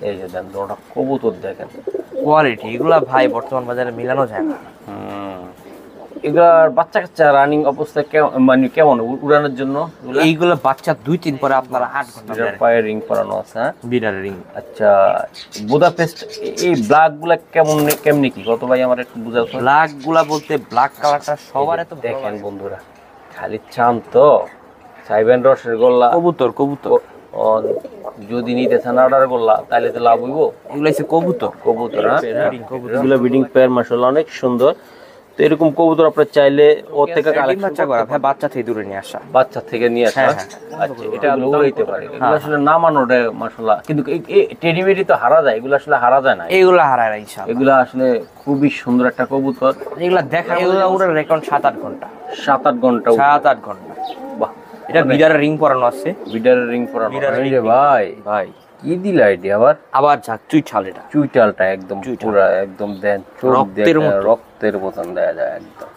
এই যে দেন দুটো কবুতর দেখেন কোয়ালিটি, এগুলা ভাই বর্তমান বাজারে মিলানো যায় না। এগুলার বাচ্চা কাচ্চা রানিং অবস্থায় মানে কেমন উড়ানোর জন্য? এইগুলো বাচ্চা 2-3 পরে আপনারা 8 ঘন্টা পায়ে রিং পরানো আছে। হ্যাঁ, বিডার রিং। আচ্ছা, বুদাপেস্ট এই ব্ল্যাক গুলা কেমনি কি কত ভাই আমার একটু বুঝাও তো। ব্ল্যাক গুলা বলতে ব্ল্যাক কালারটা সবার এত দেখেন বন্ধুরা, খালি চান তো সাইবেন রসের গোল্লা কবুতর যদি নিতে চান অর্ডার করলা তাহলে তো লাভ হইব। এগুলো হচ্ছে কবুতর। এগুলো ব্রিডিং পেয়ার মাশাআল্লাহ অনেক সুন্দর। তো এরকম কবুতর আপনারা চাইলে ওর থেকে বাচ্চা করা ভাই, বাচ্চা থেকে দূরে নিয়ে আসা, বাচ্চা থেকে নিয়ে আসা। আচ্ছা, এটা উড়াইতে পারে। এগুলো আসলে নামানোটা মাশাআল্লাহ, কিন্তু টেডি বেডি তো হারা যায়, এগুলো আসলে হারা যায় না। এগুলো হারায় না ইনশাআল্লাহ। এগুলো আসলে খুবই সুন্দর একটা কবুতর। এগুলো দেখা, এগুলো উড়ার রেকর্ড 7-8 ঘন্টা। 7-8 ঘন্টা। 7-8 ঘন্টা। বাহ, এটা বিডারের রিং পরানো আছে। বিডারের রিং পরানো। এই যে ভাই কি দিল আইডিয়া আবার ঝাক চুইঠাল, এটা চুইঠালটা একদম পুরো একদম দেন রক্তের মতন দেয়া যায় একদম।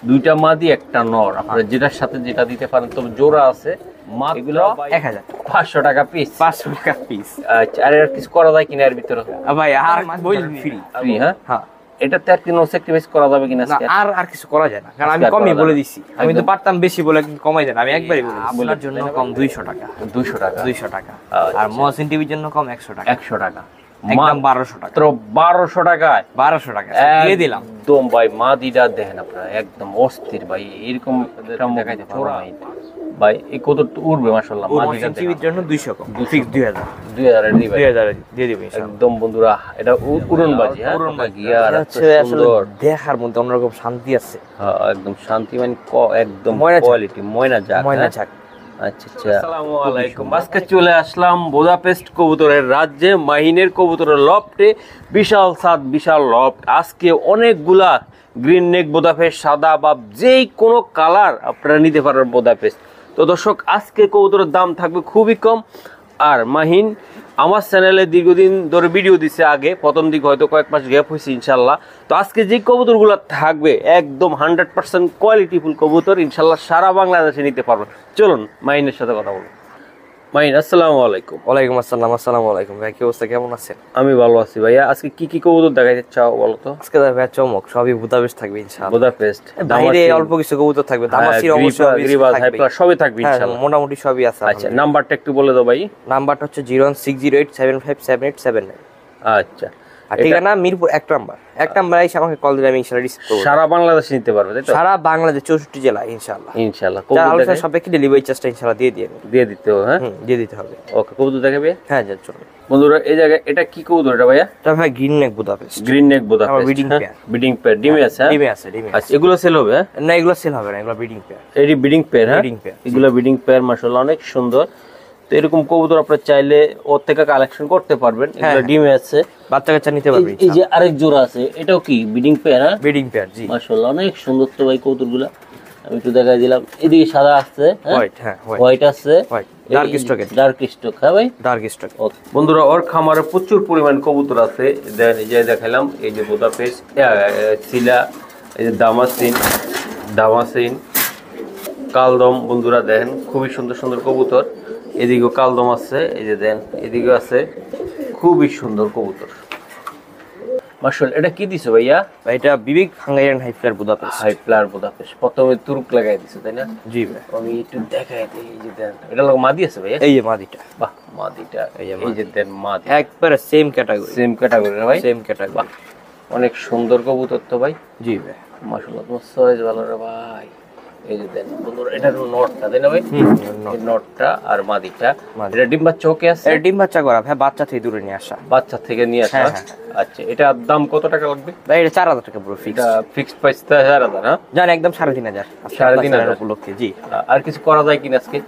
দুইটা মাদি একটা নর, আপনারা যেটার সাথে যেটা দিতে পারেন। তবে জোড়া আছে এগুলো 1500 টাকা পিস। 500 টাকা পিস। আচ্ছা, আর কিছু করা যায় কিনা এর ভিতরে ভাই? আর ফ্রি। হ্যাঁ, এটাতে আর কোনো স্যাক্রিফাইস করা যাবে কিনা? আর কিছু করা যায় না, কারণ আমি কমই বলে দিছি। আমি তো পারতাম বেশি বলে, কিন্তু কমাই দেন। আমি একবারই বলি আপনার জন্য কম 200 টাকা। 200 টাকা। আর মহসিন টিভির জন্য কম 100 টাকা। 100 টাকা, একদম 1200 টাকা। তো 1200 টাকায় 1200 টাকা দিয়ে দিলাম। একদম ভাই মাদিটা দেখেন আপনারা, একদম অস্থির ভাই। এরকম দেখাইতে পারবো ভাই। এই কত উড়বে মাশাআল্লাহ। মহসিন টিভির জন্য 200 কম, ফিক্স 2000 এর দিবেন। 2000 দিয়ে দিবেন একদম বন্ধুরা। এটা উড়নবাজি। হ্যাঁ, উড়নবাজি আর সুন্দর দেখার মধ্যে অন্যরকম শান্তি আছে। হ্যাঁ, একদম শান্তি, মানে একদম কোয়ালিটি ময়না ঝাক। আচ্ছা, আসসালামু আলাইকুম। আজকে চলে আসলাম বুদাপেস্ট কবুতরের রাজ্যে, মাহিনের কবুতরের লফটে। বিশাল ছাদ, বিশাল লফট। আজকে অনেকগুলা গ্রিন নেক বুদাপেস্ট, সাদা বা যেই কোনো কালার আপনারা নিতে পারবেন বুদাপেস্ট। তো দর্শক, আজকে কবুতরের দাম থাকবে খুবই কম। আর মাহিন আমার চ্যানেলে দীর্ঘদিন ধরে ভিডিও দিচ্ছে, আগে প্রথম দিক হয়তো কয়েক মাস গ্যাপ হয়েছে ইনশাল্লাহ। তো আজকে যে কবুতরগুলো থাকবে একদম 100% কোয়ালিটিফুল কবুতর, ইনশাল্লাহ সারা বাংলাদেশে নিতে পারবেন। চলুন মাহিনের সাথে কথা বলুন। মাহিন, আসসালামু আলাইকুম। ওয়ালাইকুম আসসালাম। আসসালামু আলাইকুম ভাই, কি অবস্থা, কেমন আছেন? আমি ভালো আছি ভাইয়া। আজকে কি কি কবুতর দেখাইতে চাও বলো তো? আজকে ভাই চমক, সবই বুদাপেস্ট থাকবে ইনশাআল্লাহ। বুদাপেস্ট বাইরে অল্প কিছু কবুতর থাকবে, দামাসির অবশ্যই সবই থাকবে ইনশাআল্লাহ, মোটামুটি সবই আছে। আচ্ছা, নাম্বারটা একটু বলে দাও ভাই। নাম্বারটা হচ্ছে 01608757879। আচ্ছা, আর ঠিকানা মিরপুর 1 নাম্বার। 1 নাম্বার এসে আমাকে কল দিলে আমি ইনশাআল্লাহ রিসিভ করব। সারা বাংলাদেশে নিতে পারবে তাই তো? সারা বাংলাদেশ 64 জেলা ইনশাআল্লাহ। কবুতর সাপেক্ষে ডেলিভারি চার্জটা ইনশাআল্লাহ দিয়ে দিতে হবে। হ্যাঁ, দিয়ে দিতে হবে। ওকে, কবুতর দেখাবে। হ্যাঁ, যা চলো বন্ধুরা। এই জায়গায় এটা কি কবুতর এটা ভাইয়া? এটা ভাই green neck Budapest. Breeding pair. ডিমে আছে। আচ্ছা, এগুলো সেল হবে না? এগুলো সেল হবে না, এগুলো ব্রিডিং পেয়ার। এটি ব্রিডিং পেয়ার। হ্যাঁ, এগুলো ব্রিডিং পেয়ার মাশাআল্লাহ অনেক সুন্দর। তো এরকম কবুতর আপনারা চাইলে ওর থেকে কালেকশন করতে পারবেন। এগুলো ডিমে আছে, বাচ্চা কাচ্চা নিতে পারবেন। এই যে আরেক জোড়া আছে, এটাও কি ব্রিডিং পেয়ার? হ্যাঁ, ব্রিডিং পেয়ার। জি মাশাআল্লাহ অনেক সুন্দর তো ভাই কবুতরগুলো। আমি একটু দেখাই দিলাম। এদিকে সাদা আছে, হোয়াইট আছে, ডার্ক স্টক। হ্যাঁ ভাই, ডার্ক স্টক। বন্ধুরা, ওর খামারে প্রচুর পরিমাণ কবুতর আছে। এই যে দেখাইলাম, এই যে বুদাপেস্ট, সিলা, এই যে দামাসিন, কালদম। বন্ধুরা দেখেন, খুবই সুন্দর সুন্দর কবুতর। এদিকেও কালদম আছে, এই যে দেন, এদিকেও আছে, খুবই সুন্দর কবুতর মাশাআল্লাহ। এটা কি দিছো ভাইয়া? এটা বিবিক হাঙ্গারিয়ান হাই ফ্লায়ার বুদাপেস্ট। প্রথমে তুরুক লাগাই দিছো তাই না? জি ভাই, আমি একটু দেখাই দিই। এই যে দেন, এটা লোক মাদি আছে ভাইয়া। এই যে মাদিটা। বাহ, মাদিটা এই যে দেন, মাদি একবারে সেম ক্যাটাগরি না ভাই? Same category. অনেক সুন্দর কবুতর তো ভাই। জি ভাই, মাশাআল্লাহ, তোমার সাইজ ভালো রে ভাই। এই যে দেন বন্ধুরা, এটা নটটা তাই না ভাই? এই নটটা আর মাদিটা। এটা ডিম বাচ্চা ওকে আছে? এটা ডিম বাচ্চা করা ভাই, বাচ্চা থেকে দূরে নিয়ে আসা। বাচ্চা থেকে নিয়ে আসা। আচ্ছা, এটার দাম কত টাকা লাগবে ভাই? এটা 4000 টাকা পুরো ফিক্স। এটা ফিক্সড প্রাইস 4000। হ্যাঁ, জান একদম 3500। 3500 উপলক্ষে। জি, আর কিছু করা যায় কিনা আজকে?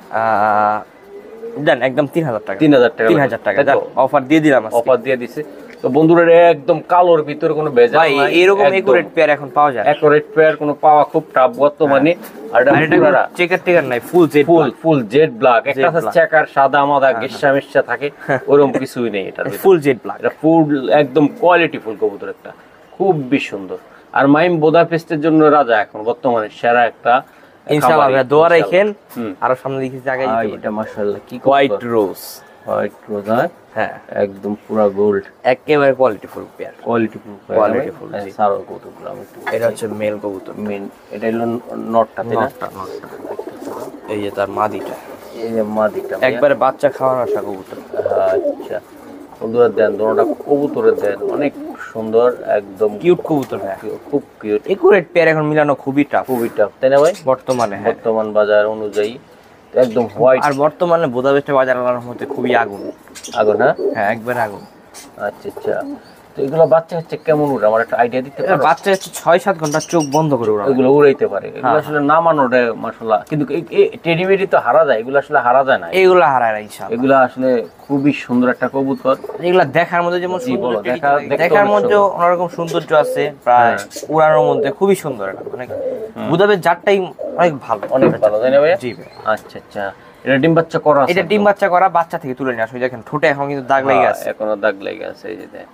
জান একদম 3000 টাকা। 3000 টাকা অফার দিয়ে দিলাম। অফার দিয়ে দিছে। তো বন্ধুরা, একদম কালোর ভিতরে কোনো ভেজাল নাই। ভাই এরকম একুরেট পেয়ার এখন পাওয়া যায়। একুরেট পেয়ার কোনো পাওয়া খুব টাফ বর্তমানে। আর এটা চেকার নাই, ফুল জেড ব্ল্যাক। একটা আছে চেকার সাদা মাদা গেশা মেশা থাকে, ওরকম কিছুই নেই। এটা ফুল জেড ব্ল্যাক। এটা ফুল একদম কোয়ালিটি ফুল কবুতর, একটা খুবই সুন্দর। আর মাইম বুদাপেস্টের জন্য রাজা, এখন বর্তমানে সেরা একটা। ইনশাআল্লাহ দোয়া রাখেন। আর সামনে দেখি জায়গায় এটা মাশাআল্লাহ কি হোয়াইট রোজ হোয়াইট রোজা, হ্যাঁ একদম পুরো গোল্ড, একেবারে কোয়ালিটিফুল পেয়ার। কোয়ালিটিফুল কোয়ালিটিফুল, জি। সারো কবুতরগুলো আমি একটু, এটা হচ্ছে মেল কবুতর, মেন এটা হলো নটটা, তাই না? নটটা। এই যে তার মাদিটা, এই যে মাদিটা একবারে বাচ্চা খাওয়ার আশা কবুতর। আচ্ছা বন্ধুরা দেন, দোনোটা কবুতরের দেন, অনেক সুন্দর, একদম কিউট কবুতর, হ্যাঁ খুব কিউট, একুরেট পেয়ার এখন মিলানো খুবই টাফ, খুবই টাফ, তাই না ভাই? বর্তমানে, হ্যাঁ। বর্তমান বাজার অনুযায়ী একদম হোয়াইট। আর বর্তমানে বুদাপেস্টের বাজার আলার মধ্যে খুবই আগুন, আগুন, হ্যাঁ হ্যাঁ একবারে আগুন। আচ্ছা আচ্ছা, তো এগুলো বাচ্চা হচ্ছে কেমন উড়ে, আমার একটা আইডিয়া দিতে পারো? বাচ্চা হচ্ছে 6-7 ঘন্টা চোখ বন্ধ করে ওরা এগুলো উড়াইতে পারে, এগুলো আসলে নামানোটা মাশাআল্লাহ, কিন্তু টেডি বেডি তো হারা যায়, এগুলো আসলে হারা যায় না, এইগুলা হারায় না ইনশাআল্লাহ। এগুলো আসলে খুবই সুন্দর একটা কবুতর, এগুলা দেখার মধ্যে যেমন জি, বলো, দেখতে দেখার অনেক মধ্যে সুন্দর। অন্যরকম সৌন্দর্য আছে, প্রায় উড়ানোর মধ্যে খুবই সুন্দর। এটা অনেক বুদাপেস্ট জাতটাই অনেক ভালো, অনেক ভালো, তাই না ভাই? জি ভাই। আচ্ছা আচ্ছা, এটা ডিম বাচ্চা করা আছে? এটা ডিম বাচ্চা করা, বাচ্চা থেকে তুলে নিয়ে আসো, দেখেন ঠোঁটে এখন কিন্তু দাগ লেগে আছে, এখনো দাগ লেগে আছে, এই যে দেখ।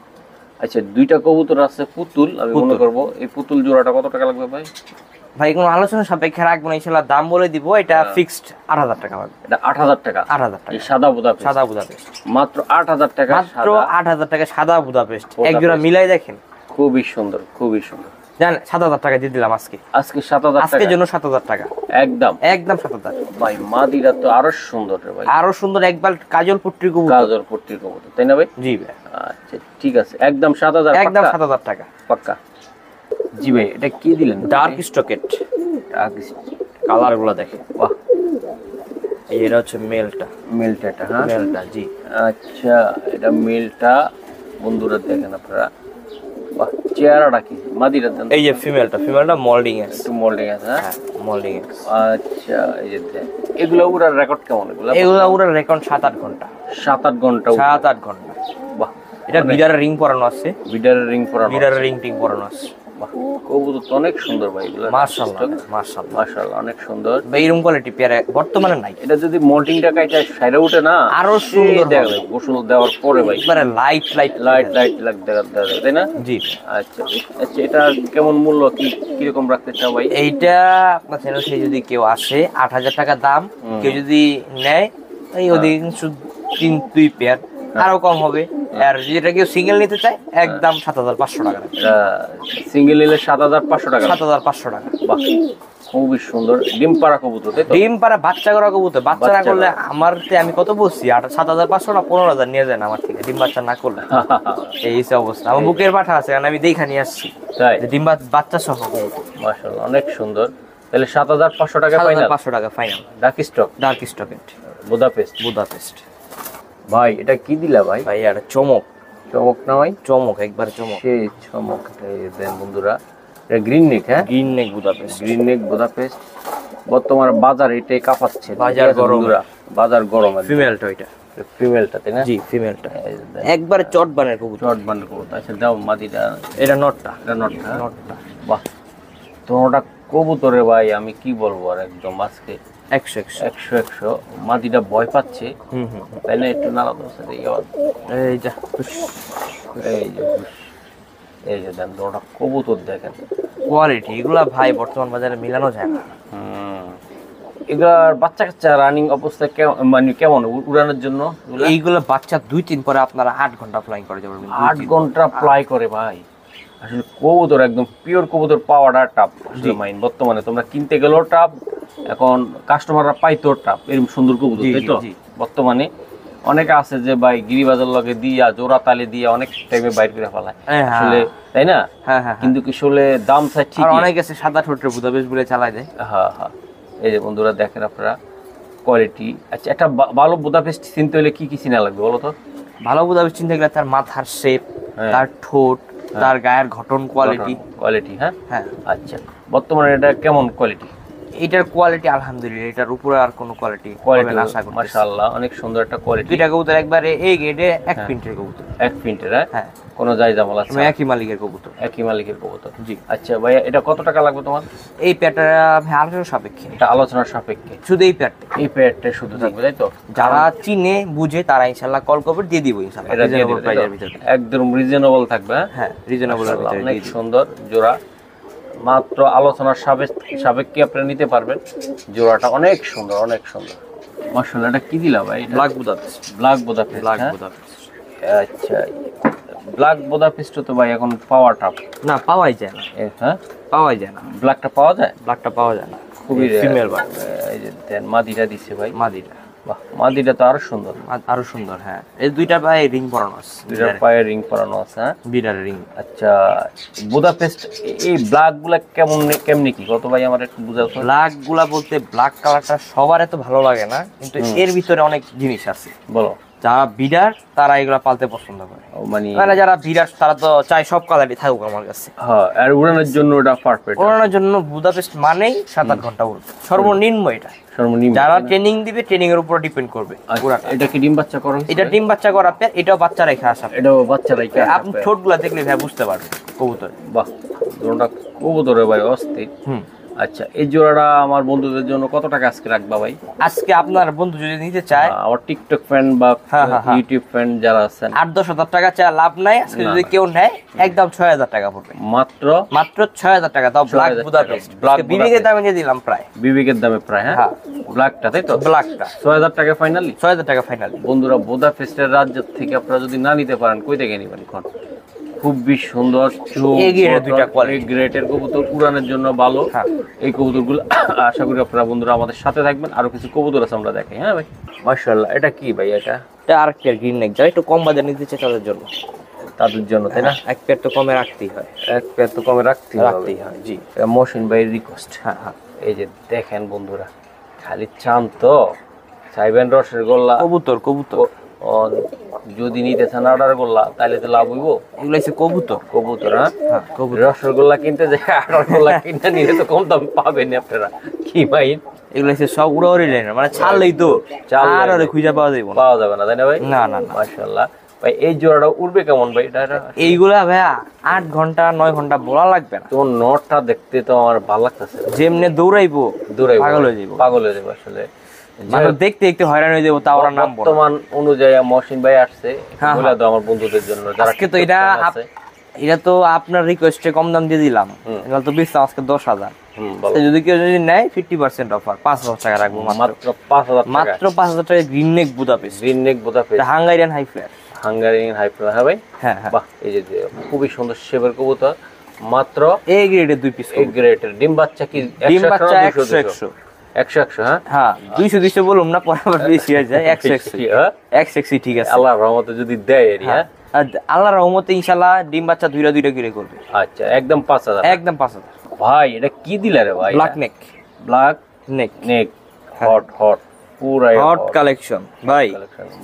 আচ্ছা, দুইটা কবুতর আছে পুতুল, আমি মনে করবো এই পুতুল জোড়াটা কত টাকা লাগবে ভাই? ভাই কোনো আলোচনা সাপেক্ষে রাখবো না, ইনশাআল্লাহ দাম বলে দিব, এটা ফিক্সড 8000 টাকা হবে। এটা 8000 টাকা? 8000 টাকা এই সাদা বুদাপেস্ট, সাদা বুদাপেস্ট, মাত্র 8000 টাকা, মাত্র 8000 টাকা সাদা বুদাপেস্ট। এক জোড়া মিলাই দেখেন, খুবই সুন্দর, খুবই সুন্দর। জান 7000 টাকা দিয়ে দিলাম আজকে, আজকে 7000 টাকা, আজকের জন্য 7000 টাকা একদম একদম 7000। ভাই মাদিরা তো আরো সুন্দর রে ভাই, আরো সুন্দর, একবার কাজল পট্টির কবুতর, গাজর পট্টির কবুতর, তাই না ভাই? জি ভাই, আচ্ছা ঠিক আছে, একদম 7000, একদম 7000 টাকা পাক্কা। জি ভাই, এটা কি দিলেন? ডার্ক স্টকেট, কালার গুলো দেখে, বাহ, এই এটা হচ্ছে মেলটা, মেলটা, হ্যাঁ মেলটা, জি। আচ্ছা, এটা মেলটা বন্ধুরা দেখেন আপনারা, বাহ, চেহারাটা কি মাদিরা দেন, এই যে ফিমেলটা মোল্ডিং এক্স, একটু মোল্ডিং আছে, হ্যাঁ মোল্ডিং এক্স। আচ্ছা, এই যে দেখ, এগুলো উড়ার রেকর্ড কেমন? এগুলো ওরা রেকর্ড 7-8 ঘন্টা, 7-8 ঘন্টা, 7-8 ঘন্টা। বাহ, এটা বিডারের রিং পরানো আছে, বিডারের রিং পরানো, বিডারের রিং টিং পরানো আছে। বাহ, কবুতর তো অনেক সুন্দর ভাই, এগুলো মাশাআল্লাহ, মাশাআল্লাহ, মাশাআল্লাহ, অনেক সুন্দর। এইরকম কোয়ালিটি পেয়ারে বর্তমানে নাই। এটা যদি মোল্ডিংটা কাইটা সাইডে উঠে না, আরো সুন্দর দেখা হবে। যায় গোসল দেওয়ার পরে ভাই, একবারে লাইট লাইট লাইট দেখা তাই না? জি। আচ্ছা আচ্ছা, এটা কেমন মূল্য, কি কিরকম রাখতে চাও ভাই? এইটা আপনার চ্যানেল থেকে যদি কেউ আসে 8000 টাকা দাম, কেউ যদি নেয় এই অধিকাংশ 2 পেয়ার আরো কম হবে। আর যেটা কেউ সিঙ্গেল নিতে চায় একদম 7500 টাকা, সিঙ্গেল নিলে 7500 টাকা, 7500 টাকা। বাহ, খুবই সুন্দর, ডিম পাড়া কবুতর, তাই তো? ডিম পাড়া বাচ্চা করা কবুতর, বাচ্চা না করলে আমার আমি কত বলছি 7500 না 15000 নিয়ে যান আমার থেকে, ডিম বাচ্চা না করলে। এই হচ্ছে অবস্থা, আমার বুকের পাঠা আছে, কারণ আমি দেখা নিয়ে আসছি, তাই? যে ডিম বাচ্চা সহ মাশাআল্লাহ, অনেক সুন্দর। তাহলে 7500 টাকা ফাইনাল, 7500 টাকা ফাইনাল। ডাক স্টক, ডার্ক স্টকেট, বুদাপেস্ট। ভাই এটা কি দিলা ভাই? ভাই আর চমক, চমক না ভাই, চমক, একবার চমক, সেই চমক। এই দেন বন্ধুরা, এটা গ্রিন নেক, হ্যাঁ green neck Budapest, green neck Budapest. বর্তমান বাজার এটাই কাঁপাচ্ছে, বাজার গরম, বাজার গরম। ফিমেলটা ওইটা, ফিমেলটা, তাই না? জি ফিমেলটা, একবারে চটবানের কবুতর, চট বান্ড কবুতর। আচ্ছা দাও মাদিটা, এটা নটটা, এটা নটটা, নটটা। বাহ, তোমরা কবুতরে ভাই আমি কি বলবো, আর একদম আজকে 100 মাদিটা ভয় পাচ্ছে, তাই না? একটু নাড়া দোষ এই যা, এই যে দেন, তোমরা কবুতর দেখেন কোয়ালিটি, এগুলা ভাই বর্তমান বাজারে মিলানো যায় না। এগুলার বাচ্চা কাচ্চা রানিং অবস্থা মানে কেমন উড়ানোর জন্য? এইগুলো বাচ্চা 2-3 পরে আপনারা 8 ঘন্টা ফ্লাইং করে যাবেন, 8 ঘন্টা ফ্লাই করে ভাই। আসলে কবুতর একদম পিওর কবুতর পাওয়াটা টাফ মাইন, বর্তমানে তোমরা কিনতে গেলেও টাফ, এখন কাস্টমাররা পাইতেও টাফ এরকম সুন্দর কবুতর, তাই তো? বর্তমানে অনেকে আছে যে ভাই গিরিবাজার লগে দিয়া জোড়া তালে দিয়া অনেক টাইমে বাইর করে ফেলায় আসলে, তাই না? কিন্তু কি আসলে দাম চাই ঠিক, আর অনেক আছে সাদা ঠোঁটের বুদাপেস্ট বলে চালায় দেয়। হ্যাঁ হ্যাঁ, এই যে বন্ধুরা দেখেন আপনারা কোয়ালিটি। আচ্ছা, একটা ভালো বুদাপেস্ট চিনতে হলে কি কি চিনা লাগবে বলো তো? ভালো বুদাপেস্ট চিনতে গেলে তার মাথার শেপ, তার ঠোঁট, তার গায়ের গঠন, কোয়ালিটি, হ্যাঁ হ্যাঁ। আচ্ছা, বর্তমানে এটা কেমন কোয়ালিটি? এটার কোয়ালিটি আলহামদুলিল্লাহ, এটার উপরে আর কোনো কোয়ালিটি আশা করি। মাশাআল্লাহ, অনেক সুন্দর একটা কোয়ালিটি। দুইটা কবুতর একবারে এই গেটে এক প্রিন্টের কবুতর, এক প্রিন্টের, হ্যাঁ, কোনো জামাল আছে? একই মালিকের কবুতর, একই মালিকের কবুতর, জি। আচ্ছা ভাইয়া, এটা কত টাকা লাগবে তোমার? এই প্যাটটা আলোচনার সাপেক্ষে, এটা আলোচনার সাপেক্ষে, শুধু এই প্যাটটা শুধু থাকবে, তাই তো? যারা চিনে বুঝে তারা ইনশাআল্লাহ কল করবে, দিয়ে দিব ইনশাআল্লাহ, রিজনেবল প্রাইসের ভিতরে, একদম রিজনেবল থাকবে, হ্যাঁ রিজনেবল এর ভিতরে। অনেক সুন্দর জোড়া, মাত্র আলোচনার সাপেক্ষে আপনারা নিতে পারবেন। জোড়াটা অনেক সুন্দর, অনেক সুন্দর। মাশাআল্লাহ, এটা কি দিলা ভাই? Black Budapest. Black Budapest, black হ্যাঁ? বুদাপেস্ট। আচ্ছা, ব্ল্যাক বুদাপেস্ট তো ভাই এখন পাওয়া টাফ। না, পাওয়াই যায় না। হ্যাঁ, পাওয়াই যায় না। ব্ল্যাকটা পাওয়া যায়? ব্ল্যাকটা পাওয়া যায় না, খুবই ফিমেল বাট। এই যে দেন মাদিটা দিছে ভাই। মাদিটা, বাহ, মাদিটা তো আরো সুন্দর। আরো সুন্দর। হ্যাঁ, এই দুইটা পায়ে রিং পরানো আছে, দুইটার পায়ে রিং পরানো আছে, হ্যাঁ? বিডার রিং। আচ্ছা, বুদাপেস্ট এই ব্ল্যাক গুলা কেমনি কি কত ভাই, আমার একটু বুঝাও তো। ব্ল্যাক গুলা বলতে ব্ল্যাক কালারটা সবার এত ভালো লাগে না, কিন্তু এর ভিতরে অনেক জিনিস আছে। বলো। যারা বিডার তারা এগুলা পালতে পছন্দ করে, মানে যারা বিডার তারা তো চায় সব কালারই থাকুক আমার কাছে। হ্যাঁ, আর উড়ানোর জন্য এটা পারফেক্ট। ওড়ানোর জন্য বুদাপেস্ট মানেই 7-8 ঘন্টা উড়বে সর্বনিম্ন। এটা সর্বনিম্ন যারা ট্রেনিং দিবে ট্রেনিং এর উপর ডিপেন্ড করবে। এটা কি ডিম বাচ্চা করো? এটা ডিম বাচ্চা করা পেয়ার, এটাও বাচ্চা রেখে আসা। এটাও বাচ্চা রেখে আসা। আপনি ঠোঁটগুলা দেখলে ভাই বুঝতে পারবেন কবুতর। বাহ, জোড়াটা কবুতরে ভাই অস্থির। আচ্ছা, এই জোড়াটা আমার বন্ধুদের জন্য কত টাকা আজকে রাখবা ভাই? আজকে আপনার বন্ধু যদি নিতে চায়, আমার টিকটক ফ্যান বা ইউটিউব ফ্যান যারা আছেন, 8-10 হাজার টাকা চায় লাভ নাই। আজকে যদি কেউ নেয় একদম 6,000 টাকা পড়বে। মাত্র 6,000 টাকা। তাও ব্ল্যাক বুদাপেস্ট, বিবিকের দামে দিয়ে দিলাম প্রায়। বিবিকের দামে প্রায়, হ্যাঁ? ব্ল্যাকটা তাই তো? ব্ল্যাকটা 6,000 টাকা ফাইনালি। 6,000 টাকা ফাইনালি। বন্ধুরা, বুদাপেস্টের রাজ্য থেকে আপনারা যদি না নিতে পারেন, কই থেকে নিবেন এখন? খুবই সুন্দর গ্রেটের কবুতর, উড়ানোর জন্য ভালো। এই কবুতরগুলো আশা করি আপনারা বন্ধুরা আমাদের সাথে থাকবেন। আরো কিছু কবুতর আছে আমরা দেখাই, হ্যাঁ ভাই? মাশাআল্লাহ, এটা কি ভাই? এটা আরেকটা গ্রিন নেক, যারা একটু কম বাজার নিতে চায় তাদের জন্য, তাই না? এক পেয়ার তো কমে রাখতেই হয়, এক পেয়ার তো কমে রাখতেই হয়। জি, মহসিন ভাইয়ের রিকোয়েস্ট। হ্যাঁ হ্যাঁ। এই যে দেখেন বন্ধুরা, খালি চান তো চাইবেন রসের গোল্লা কবুতর। যদি নিতে চান অর্ডার গোল্লা, তাহলে তো লাভ হইব। এগুলো হচ্ছে কবুতর, হ্যাঁ? রসগোল্লা কিনতে যে অর্ডার গোল্লা কিনতে নিলে তো কম দাম পাবেন আপনারা, কি ভাই? এগুলো হচ্ছে সব উড়াউড়ি লাইন, মানে ছাড়লেই তো আর খুঁজে পাওয়া যাবে না, তাই না ভাই? না না, মাশাআল্লাহ ভাই। এই জোড়াটা উড়বে কেমন ভাই? এটা এইগুলা ভাইয়া 8 ঘন্টা 9 ঘন্টা বলা লাগবে না। তো নটটা দেখতে তো আমার ভালো লাগতেছে। যেমনে দৌড়াইবো পাগল হয়ে যাবো আসলে। মানে দেখতে দেখতে হয়রান হয়ে যাবো। তাও নাম বর্তমান অনুযায়ী মহসিন ভাই আসছে, বলে দাও আমার বন্ধুদের জন্য যারা। আজকে তো এটা তো আপনার রিকোয়েস্টে কম দাম দিয়ে দিলাম। এটা তো বেচলাম আজকে 10,000। যদি কেউ নেয় 50% অফার, 5,000 টাকা রাখবো। মাত্র 5,000 টাকা green neck Budapest. Hungarian high flyer. হ্যাঁ ভাই? হ্যাঁ। বাহ, এই যে খুবই সুন্দর শেপের কবুতর। মাত্র এ গ্রেডের 2 পিস। এ গ্রেডের ডিম বাচ্চা কি? ডিম বাচ্চা 100 হ্যাঁ? হ্যাঁ, 200 বলুন না, পরে আবার বেশি হয়ে যায়। 100 ঠিক আছে, আল্লাহর রহমতে যদি দেয় এরিয়া। আল্লাহর রহমতে ইনশাআল্লাহ ডিম বাচ্চা দুইটা করে করবে। আচ্ছা, একদম 5,000। একদম 5,000 ভাই। এটা কি দিলা রে ভাই? ব্ল্যাক নেক হট পুরো হট কালেকশন ভাই।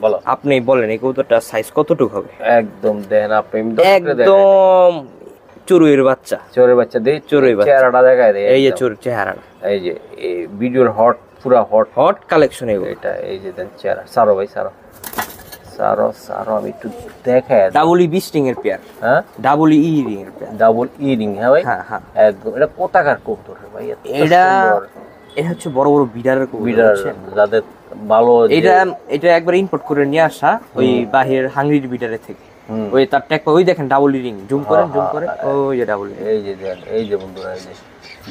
বলো, আপনি বলেন এই কবুতরটা সাইজ কতটুকু হবে? একদম দেন আপনি, একদম চড়ুইয়ের বাচ্চা। দেই, চেহারাটা দেখায় দেয়। এই যে চেহারাটা, এই যে ভিডিওর পুরা হট কালেকশন এগুলো। এটা এই যে দেন চেহারা। সারো ভাই, সারো আমি একটু দেখায়। ডাবল ই বিস্টিং এর পেয়ার, হ্যাঁ? ডাবল ই রিং এর পেয়ার। হ্যাঁ ভাই? হ্যাঁ। একদম। এটা কোথাকার কবুতর ভাই? এটা হচ্ছে বড় বিডারের কবুতর, যাদের ভালো। এটা একবার ইম্পোর্ট করে নিয়ে আসা, ওই বাহিরের হাঙ্গরির বিডারের থেকে। ওই তার ট্যাগ, ওই দেখেন ডাবল রিং, জুম করেন। ওই যে ডাবল, এই যে বন্ধুরা, এই যে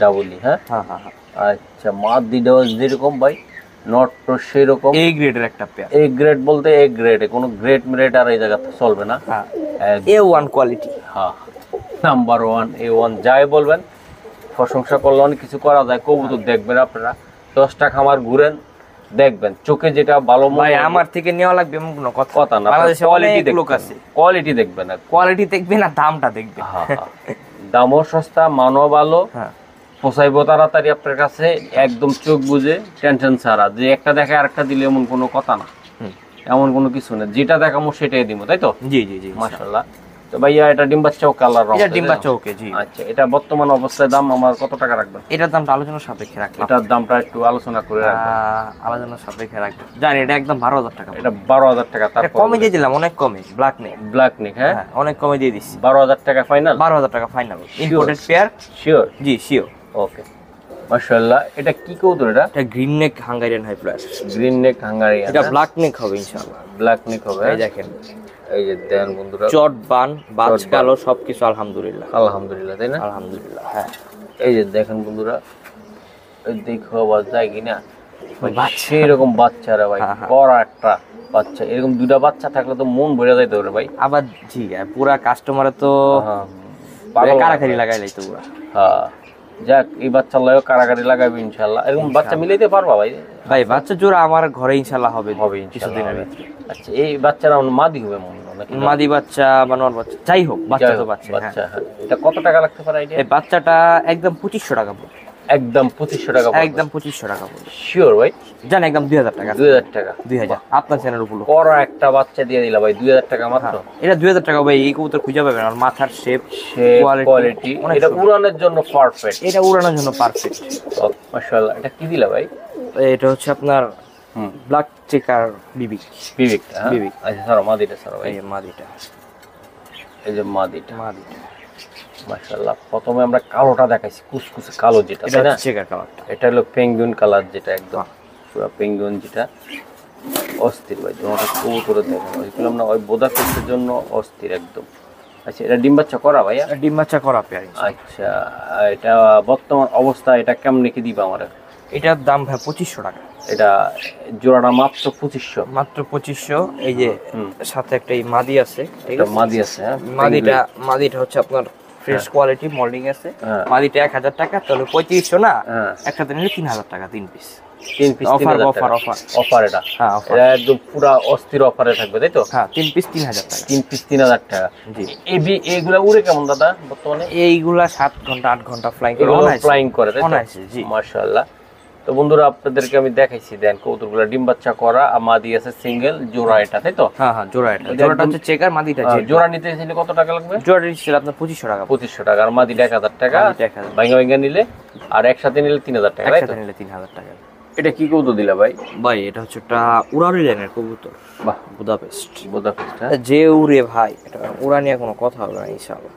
ডাবল। হ্যাঁ। আচ্ছা, মাদিটাও যেরকম ভাই, নট তো সেরকম। এ গ্রেডের একটা পেয়ার। এ গ্রেড বলতে এ গ্রেডে কোনো গ্রেড মেরেট আর এই জায়গাতে চলবে না। A1 quality. হ্যাঁ, নাম্বার 1 A1 যাই বলবেন। প্রশংসা করলে অনেক কিছু করা যায়। কবুতর দেখবেন আপনারা, 10টা খামার ঘুরেন, দেখবেন চোখে যেটা ভালো। ভাই আমার থেকে নেওয়া লাগবে এমন কোনো কথা না। বাংলাদেশে কোয়ালিটি লোক আছে, কোয়ালিটি দেখবেন না, কোয়ালিটি দেখবেন না, দামটা দেখবেন। হ্যাঁ, দামও সস্তা, মানও ভালো। হ্যাঁ, পোষাইবো তাড়াতাড়ি আপনার কাছে, একদম চোখ বুঝে, টেনশন ছাড়া। যে একটা দেখে আরেকটা দিলে এমন কোনো কথা না, এমন কোনো কিছু না। যেটা দেখামো সেটাই দিব, তাই তো? জি। মাশাআল্লাহ। তো ভাইয়া, এটা ডিম বাচ্চা ওকে? আল্লাহর রহমতে এটা ডিম বাচ্চা ওকে। জি। আচ্ছা, এটা বর্তমান অবস্থায় দাম আমার কত টাকা রাখবেন? এটার দামটা আলোচনার সাপেক্ষে রাখলাম। এটার দামটা একটু আলোচনা করে রাখবেন। আলোচনার সাপেক্ষে রাখবেন। জানি এটা একদম 12,000 টাকা। এটা 12,000 টাকা। তারপর কমে দিয়ে দিলাম, অনেক কমে। ব্ল্যাক নেক, হ্যাঁ, অনেক কমে দিয়ে দিছি। 12,000 টাকা ফাইনাল। 12,000 টাকা ফাইনাল। Imported pair. শিওর? জি, শিওর। ওকে, মাশাআল্লাহ। এটা কি কবুতর? এটা green neck Hungarian high flyer. Green neck Hungarian. এটা ব্ল্যাক নেক হবে ইনশাআল্লাহ। ব্ল্যাক নেক হবে। এই দেখেন, এই যে দেন বন্ধুরা, চট বান বাজ কালো সবকিছু আলহামদুলিল্লাহ, তাই না? আলহামদুলিল্লাহ। হ্যাঁ, এই যে দেখেন বন্ধুরা, দেখো আবার যায় কিনা। বাচ্চা এরকম বাচ্চারা ভাই করা একটা বাচ্চা, এরকম দুটা বাচ্চা থাকলে তো মন ভরে যাইতো রে ভাই। আবার জি পুরা কাস্টমারে তো কারাকারি লাগাই লাইতো পুরা। হ্যাঁ যাক, এই বাচ্চা লাগাও কারাকারি লাগাবে ইনশাআল্লাহ। এরকম বাচ্চা মিলাইতে পারবা ভাই? ভাই বাচ্চা জোড়া আমার ঘরে ইনশাআল্লাহ হবে কিছুদিনের ভিতরে। আচ্ছা এই বাচ্চারা মাদি হবে মনে হয় নাকি? মাদি বাচ্চা বা নর বাচ্চা যাই হোক, বাচ্চা তো বাচ্চা। হ্যাঁ এটা কত টাকা লাগতে পারে আইডিয়া? এই বাচ্চাটা একদম 2500 টাকা পড়বে। একদম 2500 টাকা? একদম 2500 টাকা পড়বে। শিওর ভাই? জান একদম 2000 টাকা। 2000 টাকা? 2000 আপনার চ্যানেল উপলক্ষে করা একটা বাচ্চা দিয়ে দিলা ভাই 2000 টাকা মাত্র? এটা 2000 টাকা ভাই। এই কবুতর খুঁজে পাবেন আর মাথার শেপ কোয়ালিটি এটা উড়ানোর জন্য পারফেক্ট। এটা উড়ানোর জন্য পারফেক্ট মাশাআল্লাহ। এটা কি দিলা ভাই? এটা হচ্ছে আপনার ব্ল্যাক চেকার বিবিক। বিবিক। আচ্ছা স্যার মাদিটা স্যার ভাই। এই মাদিটা, এই যে মাদিটা মাদিটা মাশাআল্লাহ। প্রথমে আমরা কালোটা দেখাইছি, কুচকুচে কালো যেটা, এটা হচ্ছে চেকার কালার। এটা হলো পেঙ্গুইন কালার, যেটা একদম পুরো পেঙ্গুইন, যেটা অস্থির ভাই। তোমার কবুতরে দেখেন ওইগুলো আমরা ওই বোদা ফিশের জন্য অস্থির একদম। আচ্ছা এটা ডিম বাচ্চা করা ভাইয়া? ডিম বাচ্চা করা পেয়ার। আচ্ছা এটা বর্তমান অবস্থা এটা কেমন কি দিবা আমার? এটার দাম ভাই 2500 টাকা। এটা জোড়াটা মাত্র 2500? মাত্র 2500। এই যে সাথে একটা এই মাদি আছে, ঠিক আছে? মাদি আছে। মাদিটা হচ্ছে আপনার ফ্রেশ কোয়ালিটি, মোল্ডিং আছে। মাদিটা 1000 টাকা, তাহলে 3500 না, একসাথে নিলে 3000 টাকা 3 পিস। 3 piece offer. এটা হ্যাঁ এটা একদম পুরো অস্থির অফারে থাকবে তাই তো? হ্যাঁ 3 পিস 3000 টাকা। 3 পিস 3000 টাকা। জি এইগুলা উড়ে কেমন দাদা বর্তমানে? এইগুলা 7 ঘন্টা 8 ঘন্টা ফ্লাইং করে তাই তো? জি মাশাআল্লাহ। তো বন্ধুরা আপনাদেরকে আমি দেখাইছি, দেন কবুতরগুলো ডিম বাচ্চা করা, আর মাদি আছে সিঙ্গেল, জোড়া এটা তাই তো? হ্যাঁ জোড়া। এটা জোড়াটা হচ্ছে চেকার, মাদিটা চেকার। জোড়া নিতে চাইলে কত টাকা লাগবে? জোড়া নিলে আপনার 2500 টাকা। 2500 টাকা। আর মাদিটা 1000 টাকা ভাঙা নিলে, আর একসাথে নিলে 3000 টাকা। একসাথে নিলে 3000 টাকা। এটা কি কবুতর দিলা ভাই? ভাই এটা হচ্ছে একটা উড়ারি লাইনের কবুতর। বাহ, বুদাপেস্ট। হ্যাঁ যে উড়ে ভাই, এটা উড়া নিয়ে কোনো কথা হবে না ইনশাআল্লাহ।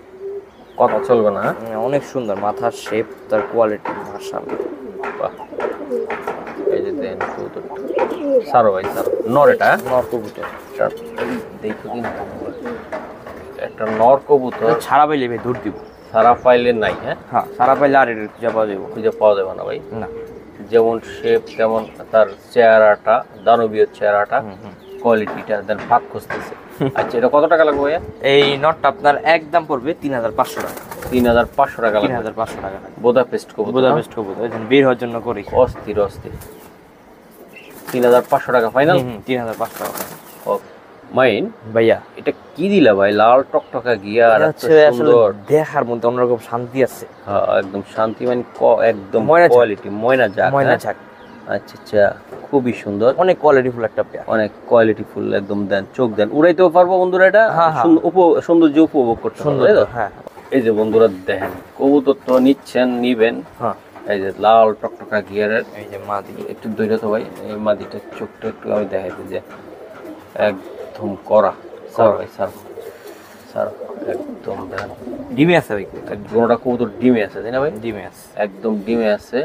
কথা চলবে না? অনেক সুন্দর মাথার শেপ, তার কোয়ালিটি মাশাআল্লাহ। বাহ এই যে দেন কবুতর সারো ভাই, সারো নর। এটা নর কবুতর। দেখো কি একটা নর কবুতর ছাড়া পাইলে ভাই দূর দিব। ছাড়া পাইলে নাই? হ্যাঁ ছাড়া পাইলে আর এটা খুঁজে পাওয়া যাবে না ভাই। না যেমন শেপ, যেমন তার চেহারাটা, দানবীয় চেহারাটা, কোয়ালিটিটা, দেন ফাঁক খুঁজতেছে। আচ্ছা এটা কত টাকা লাগবে ভাইয়া? এই নটটা আপনার একদম পড়বে 3500 টাকা। 3500 টাকা? 3500 টাকা। বোদাপেস্ট কবুতর। বের হওয়ার জন্য করি। অস্থির 3500 টাকা ফাইনাল? 3500 টাকা। মাইন ভাইয়া এটা কি দিলা ভাই? লাল টকটকা গিয়ার, সুন্দর, দেখার মধ্যে অন্যরকম শান্তি আছে। হ্যাঁ একদম শান্তি, মানে একদম কোয়ালিটি ময়না যাক। আচ্ছা খুবই সুন্দর, অনেক কোয়ালিটিফুল একটা পেয়ার, অনেক কোয়ালিটিফুল একদম। দেন চোখ দেন, উড়াইতেও পারবো বন্ধুরা, এটা সৌন্দর্য উপভোগ করতে পারবো। হ্যাঁ এই যে বন্ধুরা দেখেন কবুতর তো নিবেন। হ্যাঁ এই যে লাল টকটকা গিয়ারের এই যে মাদি, একটু দইটা তো ভাই এই মাদিটার চোখটা একটু আমি দেখাইতে যে একদম করা। স্যার একদম দেখেন ডিমে আছে ভাই, গোটা কবুতর ডিমে আছে তাই না ভাই? ডিমে আছে, একদম ডিমে আছে।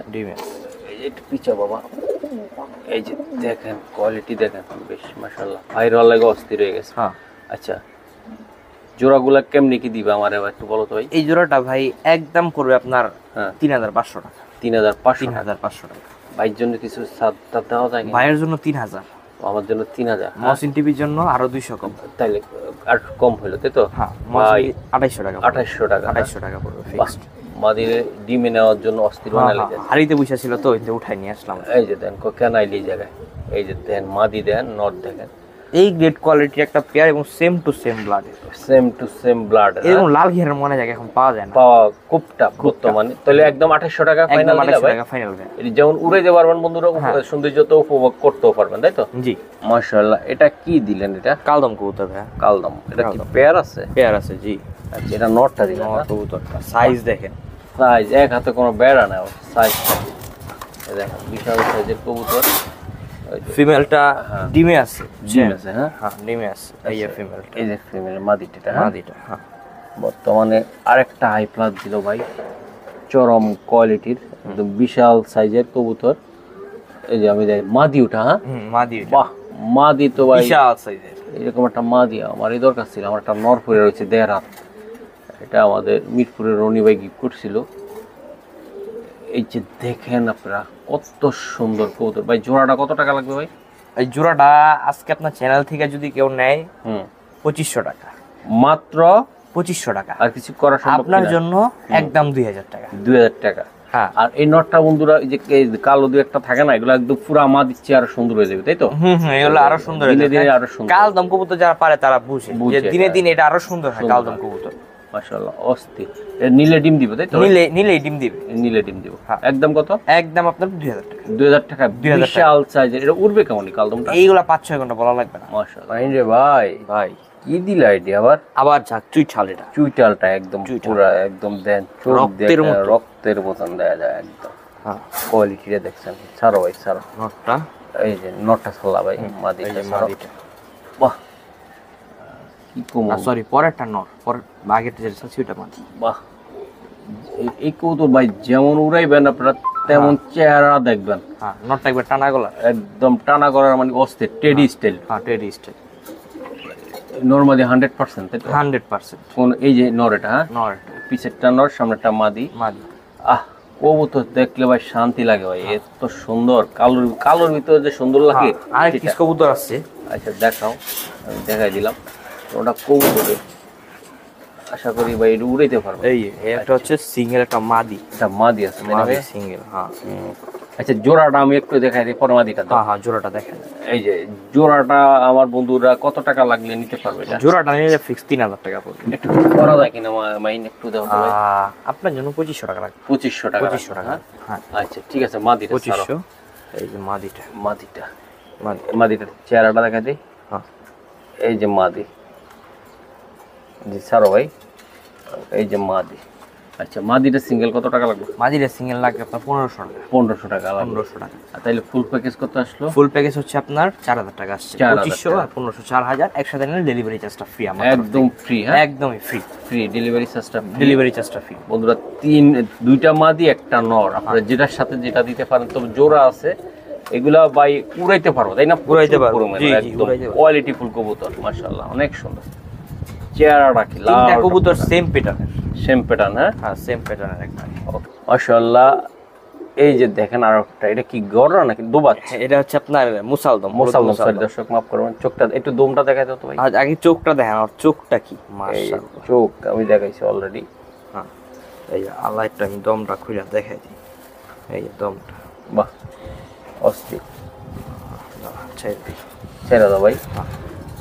এই যে একটু পিছা বাবা, এই যে দেখেন কোয়ালিটি দেখেন, বেশ মাশাআল্লাহ। ভাইরাল লাগে অস্থির হয়ে গেছে। হ্যাঁ আচ্ছা জোড়াগুলা কেমনি কি দিবা আমারে একটু বলো তো ভাই? এই জোড়াটা ভাই একদম পড়বে আপনার 3500 টাকা। 3500 টাকা। ভাইয়ের জন্য কিছু ছাড় দেওয়া যায়? ভাইয়ের জন্য 3000, আমার জন্য 3000, মহসিন টিভির জন্য আরো 200 কম। তাইলে আর কম হলো তাই তো? হ্যাঁ ভাই 2800 টাকা। 2800 টাকা পড়বে ফিক্সড। মাদিরে ডিমে নেওয়ার জন্য অস্থির বানালি যায়। হাড়িতে বসে ছিল তো, ওইতে উঠাই নিয়ে আসলাম। এই যে দেন কেন আইলি জায়গায়, এই যে দেন মাদি দেন, নট দেখেন, এই গ্রেড কোয়ালিটির একটা পেয়ার এবং সেম টু সেম ব্লাড। এরকম লাল ঘিরের মনে জায়গা এখন পাওয়া যায় না, পাওয়া খুব টাফ বর্তমানে। তাহলে একদম 2800 টাকা ফাইনাল দিলা ভাই? ফাইনাল ভাই। এটা যেমন উড়াইতে পারবেন বন্ধুরা, সৌন্দর্য তো উপভোগ করতেও পারবেন তাই তো? জি মাশাআল্লাহ। এটা কি দিলেন? এটা কালদম কবুতর ভাই। কালদম, এটা কি পেয়ার আছে? পেয়ার আছে জি। আচ্ছা এটা নটটা দিলেন? নট কবুতরটা সাইজ দেখেন, সাইজ এক হাতে কোনো বেড়া না, সাইজ দেখেন বিশাল সাইজের কবুতর। ফিমেলটা ডিমে আছে। হ্যাঁ ডিমে আছে। এই যে ফিমেলটা, এই যে ফিমেল মাদিটা। হ্যাঁ বর্তমানে আরেকটা হাই প্লাস দিল ভাই, চরম কোয়ালিটির একদম বিশাল সাইজের কবুতর। এই যে আমি দেখ মাদি ওটা। হ্যাঁ মাদি, বাহ মাদি তো ভাই বিশাল সাইজের। এরকম একটা মাদি আমারই দরকার ছিল। আমার একটা নরপুরে রয়েছে 1.5 হাত, এটা আমাদের মিরপুরের রনি ভাই গিফট করছিল। এই যে দেখেন আপনারা কত সুন্দর কবুতর ভাই। জোড়াটা কত টাকা লাগবে ভাই? এই জোড়াটা আজকে আপনার চ্যানেল থেকে যদি কেউ নেয় 2500 টাকা, মাত্র 2500 টাকা। আর কিছু করা সম্ভব আপনার জন্য একদম 2000 টাকা। 2000 টাকা। হ্যাঁ। আর এই নটটা বন্ধুরা এই যে এই কালো দুই একটা থাকে না, এগুলো একদম পুরো আমা দিচ্ছে, আরো সুন্দর হয়ে যাবে, তাই তো? এগুলো আরো সুন্দর হয়ে দিনে যাবে। দিনে আরো সুন্দর। কালদম কবুতর যারা পারে তারা বুঝে যে বুঝে, দিনে হ্যাঁ। দিনে এটা আরো সুন্দর হয় কালদম কবুতর। মাশাআল্লাহ অস্থির। এর নীলে ডিম দিব, তাই তো? নিলে ডিম দিবে। নীলে ডিম দিব। হ্যাঁ। একদম কত? একদম আপনার 2000 টাকা। 2000 টাকা। 2000 টাকা। বিশাল সাইজের। এটা উড়বে কেমন এই কালদমটা? এইগুলা 5-6 ঘন্টা বলা লাগবে না। মাশাআল্লাহ। রে ভাই ভাই কি দিলা আইডিয়া আবার? আবার ঝাকচুই ছাল এটা। চুইটালটা একদম পুরো একদম দেন চোখ রক্তের মতো। রক্তের মতন দেয়া যায় একদম। হ্যাঁ। কোয়ালিটিটা দেখছেন? ছাড়ো ভাই ছাড়ো। নটটা এই যে নটটা ছাড়লা ভাই, মাদিটা ছাড়ো। বাহ কি কমন। সরি পরেরটা নট, পরের আগেরটা যেটা ছিল সেটা মাদি। বাহ এই কবুতর ভাই যেমন উড়াইবেন আপনারা তেমন চেহারা দেখবেন। হ্যাঁ, নটটা একবার টানা গলা, একদম টানা করার মানে অস্থির টেডি স্টাইল। হ্যাঁ টেডি স্টাইল নরমালি 100%, তাই তো? 100%। কোন এই যে নর, এটা হ্যাঁ নট পিছেরটা নর, সামনেরটা মাদি। মাদি। আহ কবুতর দেখলে ভাই শান্তি লাগে ভাই, এত সুন্দর। কালোর ভিতরে যে সুন্দর লাগে। আরেক পিস কবুতর আছে। আচ্ছা দেখাও, আমি দেখাই দিলাম। ওটা কবুতরে আশা করি ভাই এটা উড়াইতে পারবো। এই একটা হচ্ছে সিঙ্গেল, একটা মাদি। এটা মাদি আছে, তাই না মাদি ভাই? সিঙ্গেল। হ্যাঁ আচ্ছা জোড়াটা আমি একটু দেখাই দিই, পরে মাদিটা দাও। হ্যাঁ হ্যাঁ, জোড়াটা দেখেন। এই যে জোড়াটা আমার বন্ধুরা কত টাকা লাগলে নিতে পারবে এটা? জোড়াটা নিলে ফিক্স 3000 টাকা পড়বে। একটু করা যায় কিনা মাইন একটু দাও তো ভাই। আপনার জন্য 2500 টাকা লাগবে। 2500 টাকা। 2500 টাকা। হ্যাঁ আচ্ছা ঠিক আছে, মাদিটা 2500। এই যে মাদিটা, মাদিটা মাদি। মাদিটার চেহারাটা দেখা দিই। হ্যাঁ এই যে মাদি, জি ছাড়ো ভাই। এই যে মাদি। আচ্ছা মাদিটা সিঙ্গেল কত টাকা লাগবে? মাদিটা সিঙ্গেল লাগবে আপনার 1500 টাকা। 1500 টাকা লাগবে। 1500 টাকা। আর তাহলে ফুল প্যাকেজ কত আসলো? ফুল প্যাকেজ হচ্ছে আপনার 4000 টাকা আসছে। 4000 2500 আর 1500, 4000 একসাথে নিলে ডেলিভারি চার্জটা ফ্রি আমার। একদম ফ্রি। হ্যাঁ একদমই ফ্রি। ফ্রি ডেলিভারি চার্জটা। ডেলিভারি চার্জটা ফ্রি বন্ধুরা দুইটা মাদি একটা নর, আপনারা যেটার সাথে যেটা দিতে পারেন। তবে জোড়া আছে এগুলা ভাই উড়াইতে পারবো, তাই না? উড়াইতে পারবো। জি, জি, একদম উড়াইতে পারবো। কোয়ালিটি ফুল কবুতর, মাশাআল্লাহ অনেক সুন্দর। চেহারাটা কি তিনটা কবুতর সেম প্যাটার্নের। Same pattern. হ্যাঁ হ্যাঁ সেম প্যাটার্নের একদম। মাশাআল্লাহ। এই যে দেখেন আরেকটা, এটা কি গড়া নাকি দোবাচ? এটা হচ্ছে আপনার মুসালদম। মুসালদম, সরি দর্শক মাফ করবেন। চোখটা একটু দমটা দেখাই দাও তো ভাই। আজ আগে চোখটা দেখেন, আর চোখটা কি এই মাশাআল্লাহ। চোখ আমি দেখাইছি অলরেডি। হ্যাঁ এই যে আল্লাহ, একটু আমি দমটা খুলে দেখাই দিই। এই যে দমটা, বাহ অস্থির। ছেড়ে দিই। ছেড়ে দাও ভাই।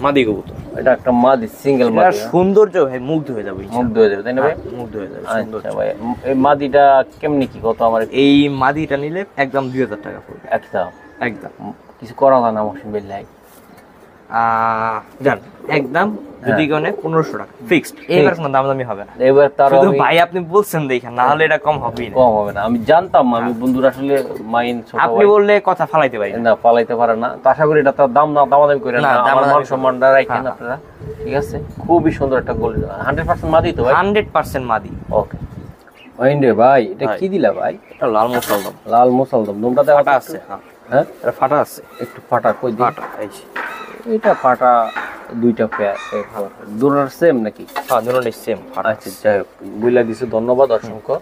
মাদি কবুতর। এটা একটা মাদি, সিঙ্গেল এটা মাদি। সৌন্দর্য ভাই মুগ্ধ হয়ে যাবে। মুগ্ধ হয়ে যাবে, তাই না ভাই? মুগ্ধ হয়ে যাবে। আচ্ছা ভাই এই মাদিটা কেমনি কি কত? আমার এই মাদিটা নিলে একদম 2000 টাকা পড়বে। একদম একদম কিছু করা যায় না মহসিন বিল্লাহ? জান একদম যদি কোনে 1500 টাকা ফিক্সড। এবার কোনো দামাদামি হবে না। এবার তার শুধু ভাই আপনি বলছেন দেখেন, না হলে এটা কম হবে না। কম হবে না। আমি জানতাম, আমি বন্ধুরা আসলে মাইন ছোট আপনি ভাই বললে কথা ফালাইতে পারি না, পালাইতে পারে না। তো আশা করি এটা তার দাম না দামাদামি করে না, না, আমার দামাদামি মান করে সম্মানটা রাখেন আপনারা। ঠিক আছে, খুবই সুন্দর একটা গোল। 100% মাদি তো ভাই? 100% মাদি। ওকে মাইন রে ভাই, এটা কি দিলা ভাই? এটা লাল মুসালদম। লাল মুসালদম। দমটা দেখা ফাটা আছে। হ্যাঁ হ্যাঁ এটা ফাটা আছে। একটু ফাটা কই দিই। ফাটা এই যে। এটা ফাটা দুইটা পেয়ার দুটোর সেম নাকি? হ্যাঁ দুটোই সেম ফাটা। আচ্ছা যাই হোক, বুঝলা দিছে, ধন্যবাদ অসংখ্য।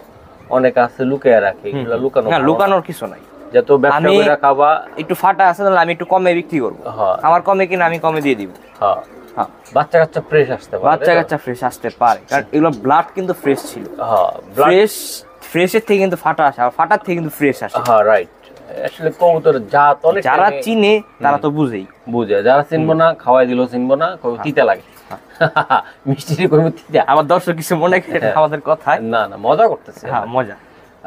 অনেক আছে লুকিয়ে রাখে, এগুলো লুকানো না লুকানোর কিছু নাই। যত ব্যবসা করে খাবা। একটু ফাটা আছে তাহলে আমি একটু কমে বিক্রি করব। হ্যাঁ আমার কমে কিনা আমি কমে দিয়ে দিব। হ্যাঁ হ্যাঁ বাচ্চা কাচ্চা ফ্রেশ আসতে পারে। বাচ্চা কাচ্চা ফ্রেশ আসতে পারে, কারণ এগুলো ব্লাড কিন্তু ফ্রেশ ছিল। হ্যাঁ ফ্রেশের থেকে কিন্তু ফাটা আসে, আর ফাটার থেকে কিন্তু ফ্রেশ আসে। হ্যাঁ রাইট। আসলে কবুতরের জাত অনেক, যারা চিনে তারা তো বুঝেই। বুঝে, যারা চিনবো না খাওয়াই দিল, চিনবো না তিতা লাগে। মিষ্টি কইবো তিতা। আবার দর্শক কিছু মনে করে আমাদের কথায়। না না মজা করতেছে। হ্যাঁ মজা।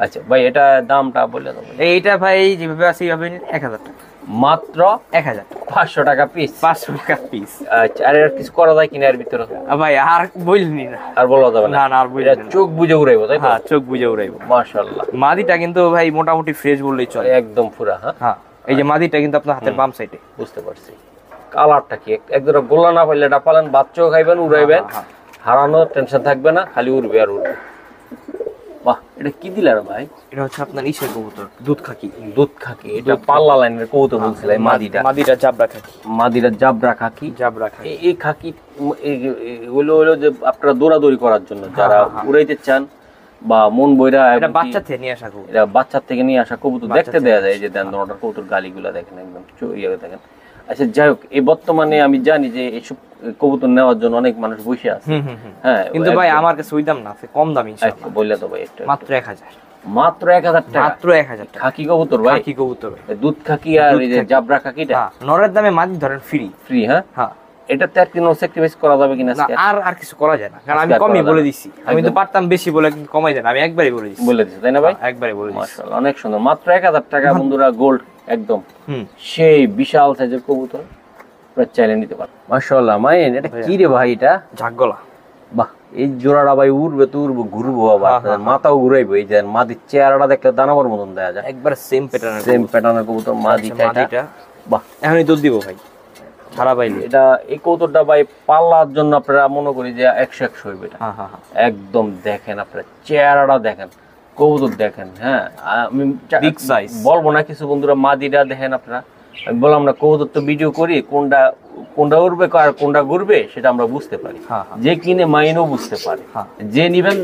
আচ্ছা ভাই এটা দামটা বলে দাও। এইটা ভাই যেভাবে আছে এইভাবে 1000 টাকা। মাত্র 1000 টাকা। 500 টাকা পিস। 500 টাকা পিস। আচ্ছা আর এর কিছু করা যায় কিনা এর ভিতরে? ভাই আর বলনি না, আর বলা যাবে না। না না আর বলনি এটা চোখ বুঝে উড়াইবো, তাই তো? হ্যাঁ চোখ বুঝে উড়াইবো। মাশাআল্লাহ। মাদিটা কিন্তু ভাই মোটামুটি ফ্রেশ বললেই চলে। একদম পুরা। হ্যাঁ হ্যাঁ এই যে মাদিটা কিন্তু আপনার হাতের বাম সাইডে। বুঝতে পারছি। কালারটা কি একদম গোল্লা না পাইলে এটা পালেন, বাচ্চাও খাইবেন, উড়াইবেন, হারানোর টেনশন থাকবে না, খালি উড়বে আর উড়বে। বাহ এটা কি দিলা রে ভাই? এটা হচ্ছে আপনার ইসের কবুতর, দুধ খাকি। দুধ খাকি। এটা পাল্লা লাইনের কবুতর বলছিলাম। মাদিটা জাবরা খাকি। মাদিরা জাবরা খাকি। জাবরা খাকি। এই খাকি হলো যে আপনারা দৌড়াদৌড়ি করার জন্য, যারা উড়াইতে চান বা মন বইরা, এটা বাচ্চা থেকে নিয়ে আসা কবুতর, এটা বাচ্চা থেকে নিয়ে আসা কবুতর দেখতে দেয়া যায়। এই যে দেন দোনোটার কবুতর গালিগুলা দেখেন একদম ইয়ে দেখেন। আচ্ছা যাই হোক, এই বর্তমানে আমি জানি যে এইসব কবুতর নেওয়ার জন্য অনেক মানুষ বসে আছে। হ্যাঁ, কিন্তু ভাই আমার কাছে ওই দাম না, কম দাম ইনশাআল্লাহ। বললে তো ভাই একটু মাত্র 1000, মাত্র 1000 টাকা, মাত্র 1000 টাকা। খাকি কবুতর ভাই, খাকি কবুতর, দুধ খাকি আর এই যে জাবরা খাকিটা নরের দামে মাদি ধরেন ফ্রি ফ্রি। হ্যাঁ হ্যাঁ, এটাতে আর কোনো স্যাক্রিফাইস করা যাবে কিনা? আর কিছু করা যায় না, কারণ আমি কমই বলে দিছি। আমি তো পারতাম বেশি বলে, কিন্তু কমাই দেন, আমি একবারই বলে দিছি। বলে দিছি তাই না ভাই? একবারই বলে দিছি। মাশাআল্লাহ অনেক সুন্দর, মাত্র 1000 টাকা বন্ধুরা, গোল্ড একদম সেই বিশাল সাইজের কবুতর আপনারা চাইলে নিতে পারেন। মাশাআল্লাহ মাইন, এটা কি রে ভাই? এটা ঝাকগলা। বাহ, এই জোড়াটা ভাই উড়বে তো উড়বে, ঘুরবো আবার, মাথাও ঘুরাইবো। এই যে মাদির চেহারাটা দেখলে দানবের মতন দেখা যায়, একবার সেম প্যাটার্নের কবুতর মাদিটা। বাহ, এখনই দুধ দিব ভাই ছাড়া পাইলে। এটা এই কবুতরটা ভাই পাল্লার জন্য আপনারা মনে করি যে 100 হইবে এটা। একদম দেখেন আপনারা চেহারাটা দেখেন, কবুতর দেখেন। হ্যাঁ আমি বিগ সাইজ বলবো না কিছু বন্ধুরা, মাদিটা দেখেন আপনারা। আমি বললাম না কবুতর তো ভিডিও করি, কোনটা উড়বে আর কোনটা ঘুরবে সেটা আমরা বুঝতে পারি, যে কিনে মাইনও বুঝতে পারে। যে নিবেন,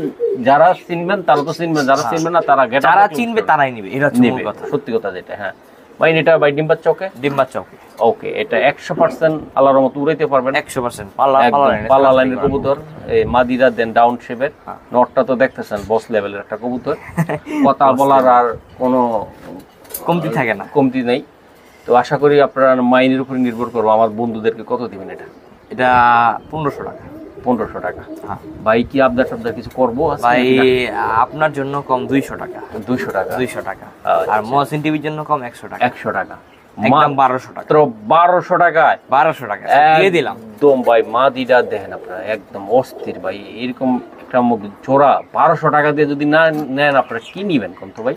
যারা চিনবেন তারা তো চিনবেন, যারা চিনবেন না তারা যারা চিনবে তারাই নিবে, এটা হচ্ছে কথা, সত্যি কথা যেটা। হ্যাঁ মাইন, এটা ভাই ডিম্বার চৌকে, ডিম্বার চৌকে। ওকে, এটা 100% আল্লাহর রহমতে উড়াইতে পারবেন, 100% পাল্লা লাইনের কবুতর। এই মাদিরা দেন ডাউন শেপের, নটটা তো দেখতেছেন বস লেভেলের একটা কবুতর, কথা বলার আর কোনো কমতি থাকে না, কমতি নাই। তো আশা করি আপনারা মাইনের উপরে নির্ভর করবো। আমার বন্ধুদেরকে কত দিবেন এটা? এটা 1500 টাকা। 1500 টাকা ভাই, কি আবদার টাবদার কিছু করবো ভাই? আপনার জন্য কম 200 টাকা। 200 টাকা, 200 টাকা। আর মহসিন টিভির জন্য কম 100 টাকা। 100 টাকা, একদম 1200 টাকা। 1200 টাকায় 1200 টাকা দিয়ে দিলাম একদম ভাই। মাদিটা দেখেন আপনারা, একদম অস্থির ভাই। এরকম একটা জোড়া 1200 টাকা দিয়ে যদি না নেন আপনারা কি নিবেন কোন তো ভাই?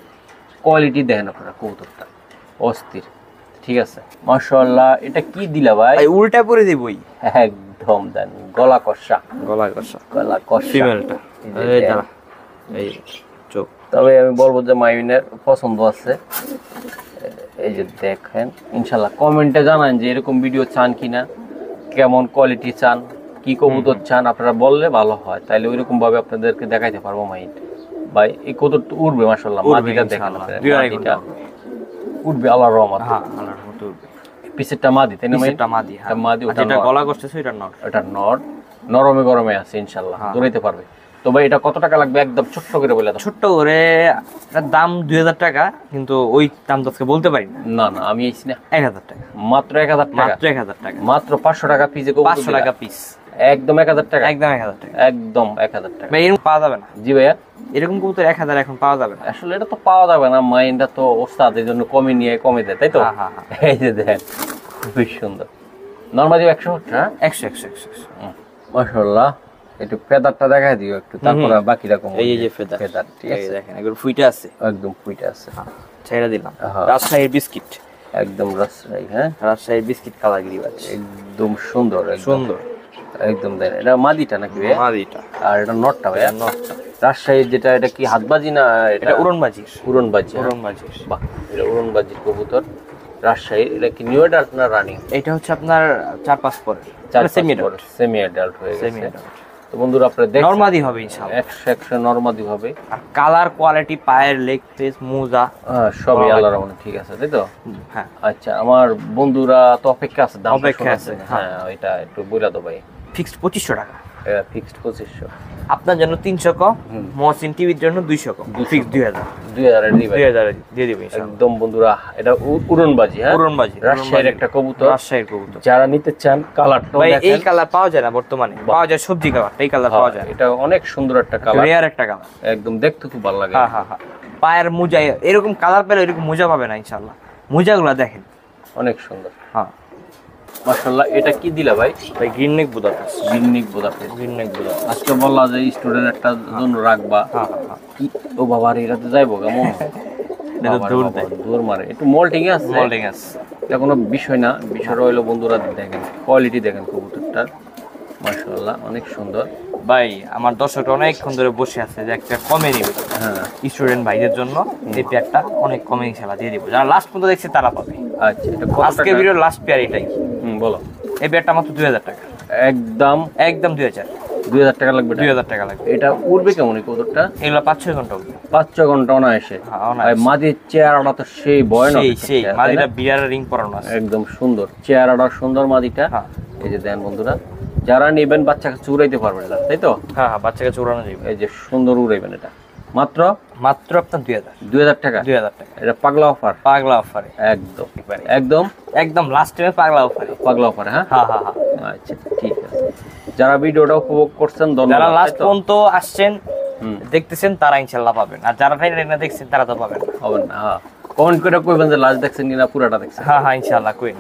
কোয়ালিটি দেখেন আপনারা, কবুতরটা অস্থির। ঠিক আছে মাশাআল্লাহ। এটা কি দিলা ভাই? উল্টা পরে দিবই একদম দেন, গলা কষা, গলা কষা, গলা কষা ফিমেলটা। এই চোখ। তবে আমি বলবো যে মাইনের পছন্দ আছে। এই যে দেখেন, ইনশাল্লাহ কমেন্টে জানান যে এরকম ভিডিও চান কিনা, কেমন কোয়ালিটি চান, কি কবুতর চান, আপনারা বললে ভালো হয়, তাইলে ওইরকম ভাবে আপনাদেরকে দেখাইতে পারবো। মাইন ভাই এই কবুতর তো উড়বে মাশাআল্লাহ, মাদিটা দেখেন মাদিটা উঠবে আল্লাহর রহমতে। হ্যাঁ আল্লাহর রহমতে উঠবে। পিছেরটা মাদি তাই না? পিছেরটা মাদি। হ্যাঁ মাদি। ওটা গলা কষ্টছে, এটা নট। এটা নট, নরমে গরমে আছে ইনশাআল্লাহ, দৌড়াইতে পারবে। তো ভাই এটা কত টাকা লাগবে একদম ছোট্ট করে বলে দাও? ছোট্ট করে এটার দাম 2000 টাকা, কিন্তু ওই দাম তো আজকে বলতে পারি না। না আমি আইছি না, 1000 টাকা, মাত্র 1000 টাকা, মাত্র 1000 টাকা, মাত্র 500 টাকা পিসে, 500 টাকা পিস, একদম 1000 টাকা, একদম 1000 টাকা, একদম 1000 টাকা। ভাই এরকম পাওয়া যাবে না। জি ভাইয়া, এরকম কবুতর 1000 এখন পাওয়া যাবে না। আসলে এটা তো পাওয়া যাবে না, মাইন্ডটা তো ওস্তাদ, এই জন্য কমে নিয়ে কমে দেয়, তাই তো? এই যে দেখেন খুবই সুন্দর, নরমালি 100। হ্যাঁ 100। মাশাআল্লাহ। একটু ফেদারটা দেখাই দিও একটু, তারপরে বাকি রকম। এই যে ফেদার, ঠিক আছে দেখেন একদম ফুইটা আছে, একদম ফুইটা আছে। ছেড়ে দিলাম। রাজশাহীর বিস্কিট, একদম রাজশাহী। হ্যাঁ রাজশাহীর বিস্কিট কালার গ্রিবাজ, একদম সুন্দর, সুন্দর একদম। দেন এটা মাদিটা নাকি ভাই? মাদিটা। আর এটা নটটা ভাই? নটটা। রাজশাহীর যেটা, এটা কি হাতবাজি না? এটা উড়নবাজি। উড়নবাজি, উড়নবাজি। বাহ, এটা উড়নবাজির কবুতর রাজশাহীর। এটা কি নিউ অ্যাডাল্ট না রানিং? এটা হচ্ছে আপনার 4-5 পরে, সেমি অ্যাডাল্ট হয়ে গেছে। তো বন্ধুরা আপনারা দেখেন, নরমাদি হবে ইনশাআল্লাহ, 100 নরমাদি হবে। আর কালার কোয়ালিটি, পায়ের লেগ পিস, মোজা সবই আল্লাহর রহমতে ঠিক আছে, তাই তো? হ্যাঁ। আচ্ছা, আমার বন্ধুরা তো অপেক্ষা আছে, দাম অপেক্ষা আছে। হ্যাঁ এটা একটু বইলা দাও ভাই। ফিক্সড 2500 টাকা, ফিক্সড 2500। আপনার জন্য 300 কম, মহসিন টিভির জন্য 200 কম, ফিক্স 2000 দিয়ে দিব একদম। বন্ধুরা এটা উড়নবাজি। হ্যাঁ উড়নবাজি, রাজশাহীর একটা কবুতর, রাজশাহীর কবুতর। যারা নিতে চান কালারটা ভাই এই কালার পাওয়া যায় না বর্তমানে, পাওয়া যায় সবজি কালার, এই কালার পাওয়া যায়। এটা অনেক সুন্দর একটা কালার, রেয়ার একটা কালার, একদম দেখতে খুব ভালো লাগে। হ্যাঁ। পায়ের মোজা এরকম কালার পেলে এরকম মোজা পাবে না ইনশাআল্লাহ, মোজাগুলো দেখেন অনেক সুন্দর। হ্যাঁ মাশাআল্লাহ। এটা কি দিলা ভাই? ভাই গ্রিননেক বুদাপেস্ট, গ্রিননেক বুদাপেস্ট। গ্রিননেক বুদাপেস্ট। আজকে বললা যে স্টুডেন্ট একটা জন্য রাখবা। হ্যাঁ। কি ও বাবা রে, এটা তো যাইবো কেমন? দূর মারে, একটু মোল্ডিং আছে, মোল্ডিং আছে, এটা কোনো বিষয় না। বিষয় হলো বন্ধুরা দেখেন কোয়ালিটি, দেখেন কবুতরটার, মাশাআল্লাহ অনেক সুন্দর। ভাই আমার দর্শকরা অনেকক্ষণ ধরে বসে আছে যে একটা কমে নিবে। হ্যাঁ স্টুডেন্ট ভাইদের জন্য এই পেয়ারটা অনেক কমে ইনশাআল্লাহ দিয়ে দিব, যারা লাস্ট পর্যন্ত দেখছে তারা পাবে। আচ্ছা, এটা কত আজকে টাকা? ভিডিওর লাস্ট পেয়ার এটাই। বলো। এই পেয়ারটা মাত্র 2000 টাকা, একদম 2000। 2000 টাকা লাগবে। 2000 টাকা লাগবে। এটা উড়বে কেমন এই কবুতরটা? এগুলো 5-6 ঘন্টা উঠবে। 5-6 ঘন্টা অনায়াসে। অনায়াসে। আর মাদির চেহারাটা তো সেই ভয়ানক, সেই মাদিটা বিয়ারের রিং পরানো আছে, একদম সুন্দর চেহারাটা, সুন্দর মাদিটা। এই যে দেন বন্ধুরা, যারা নেবেন বাচ্চাকে চুরাইতে পারবেন না, তাই তো? হ্যাঁ বাচ্চাকে চুরানো যাবে। এই যে সুন্দর উড়াইবেন। এটা মাত্র আপনার 2000 টাকা। 2000 টাকা। এটা পাগলা অফার, পাগলা অফারে একদম একদম একদম লাস্ট টাইমে পাগলা অফারে, পাগলা অফার। হ্যাঁ হ্যাঁ হ্যাঁ হ্যাঁ। আচ্ছা ঠিক আছে। যারা ভিডিওটা উপভোগ করছেন ধন্যবাদ। যারা লাস্ট পর্যন্ত আসছেন দেখতেছেন তারা ইনশাআল্লাহ পাবেন, আর যারা না দেখছেন তারা তো পাবেন না। হ্যাঁ কমেন্ট করে কইবেন যে লাস্ট দেখছেন কিনা পুরাটা দেখছেন। হ্যাঁ হ্যাঁ ইনশাআল্লাহ কই।